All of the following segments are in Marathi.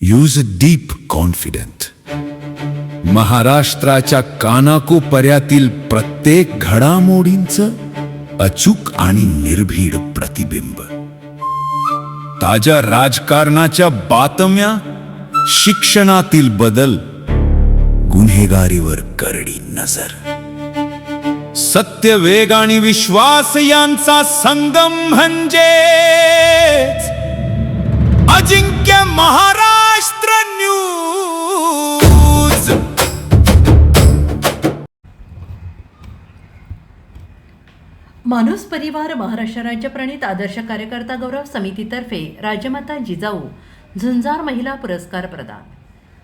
Use deep confident. महाराष्ट्राच्या कानाकोपऱ्यातील प्रत्येक घडामोडींचं अचूक आणि निर्भीड प्रतिबिंब. ताज्या राजकारणाच्या बातम्या, शिक्षणातील बदल, गुन्हेगारीवर करडी नजर. सत्य, वेग आणि विश्वास यांचा संगम म्हणजे अजिंक्य महाराष्ट्र न्यूज. माणूस परिवार महाराष्ट्र राज्य प्रणित आदर्श कार्यकर्ता गौरव समितीतर्फे राजमाता जिजाऊ झुंजार महिला पुरस्कार प्रदान.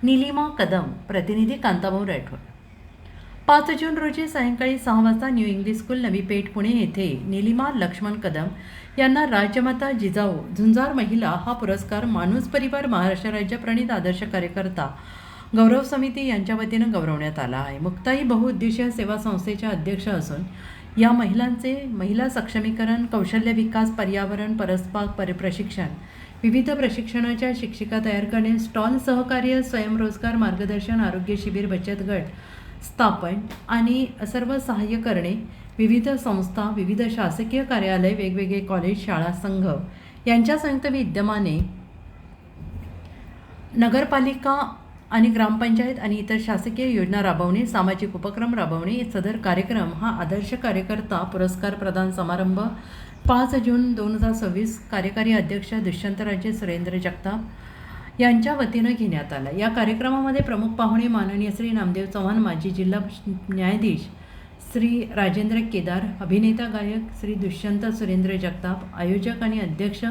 निलिमा कदम, प्रतिनिधी कांताभाऊ राठोड. 5 जून रोजी सायंकाळी 6 वाजता new English school Navi Peth Pune येथे निलिमा लक्ष्मण कदम यांना राजमाता जिजाऊ झुंजार महिला हा पुरस्कार माणूस परिवार महाराष्ट्र राज्य प्रणित आदर्श कार्यकर्ता गौरव समिती यांच्या वतीनं गौरवण्यात आला आहे. मुक्ताई बहुउद्देशीय सेवा संस्थेच्या अध्यक्ष असून या महिलांचे महिला सक्षमीकरण, कौशल्य विकास, पर्यावरण, परस्पर प्रशिक्षण, विविध प्रशिक्षणाच्या शिक्षिका तयार करणे, स्टॉल सहकार्य, स्वयंरोजगार मार्गदर्शन, आरोग्य शिबिर, बचत गट स्थापन आणि सर्व सहाय्य करणे, विविध संस्था, विविध शासकीय कार्यालय, वेगवेगळे कॉलेज, शाळा, संघ यांच्या संयुक्त विद्यमाने नगरपालिका आणि ग्रामपंचायत आणि इतर शासकीय योजना राबवणे, सामाजिक उपक्रम राबवणे. सदर कार्यक्रम हा आदर्श कार्यकर्ता पुरस्कार प्रदान समारंभ 5 जून 2026 कार्यकारी अध्यक्ष दुष्यंतराजे सुरेंद्र जगताप यांच्या वतीनं घेण्यात आला. या कार्यक्रमामध्ये प्रमुख पाहुणे माननीय श्री नामदेव चव्हाण, माजी जिल्हा न्यायाधीश श्री राजेंद्र केदार, अभिनेता गायक श्री दुष्यंत सुरेंद्र जगताप, आयोजक आणि अध्यक्ष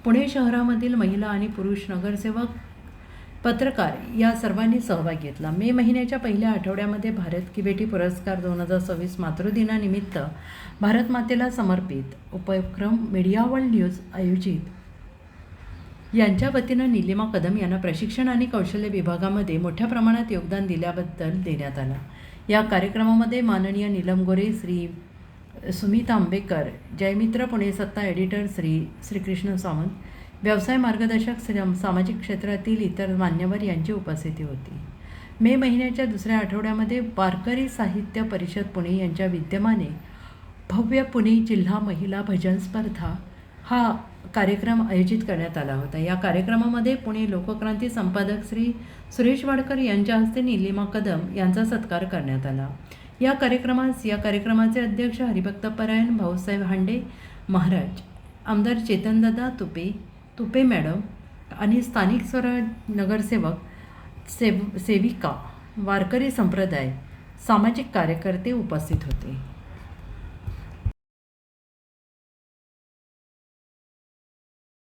पुणे शहरामधील महिला आणि पुरुष नगरसेवक, पत्रकार या सर्वांनी सहभाग घेतला. मे महिन्याच्या पहिल्या आठवड्यामध्ये भारत की बेटी पुरस्कार 2026 मातृदिनानिमित्त भारत मातेला समर्पित उपक्रम मीडिया वर्ल्ड न्यूज आयोजित यांच्या वतीनं निलिमा कदम यांना प्रशिक्षण आणि कौशल्य विभागामध्ये मोठ्या प्रमाणात योगदान दिल्याबद्दल देण्यात आलं. या कार्यक्रमामध्ये माननीय नीलम गोरे, श्री सुमित आंबेकर, जयमित्र पुणे सत्ता एडिटर श्री श्रीकृष्ण सावंत, व्यवसाय मार्गदर्शक सामाजिक क्षेत्रातील इतर मान्यवर यांची उपस्थिती होती. मे महिन्याच्या दुसऱ्या आठवड्यामध्ये वारकरी साहित्य परिषद पुणे यांच्या विद्यमाने भव्य पुणे जिल्हा महिला भजन स्पर्धा हा कार्यक्रम आयोजित करण्यात आला होता. या कार्यक्रमामध्ये पुणे लोकक्रांती संपादक श्री सुरेश वाडकर यांच्या हस्ते निलिमा कदम यांचा सत्कार करण्यात आला. या कार्यक्रमाचे अध्यक्ष हरिभक्तपरायण भाऊसाहेब हांडे महाराज, आमदार चेतनदादा तुपे मॅडम आणि स्थानिक स्वराज नगरसेवक, सेविका, वारकरी संप्रदाय, सामाजिक कार्यकर्ते उपस्थित होते.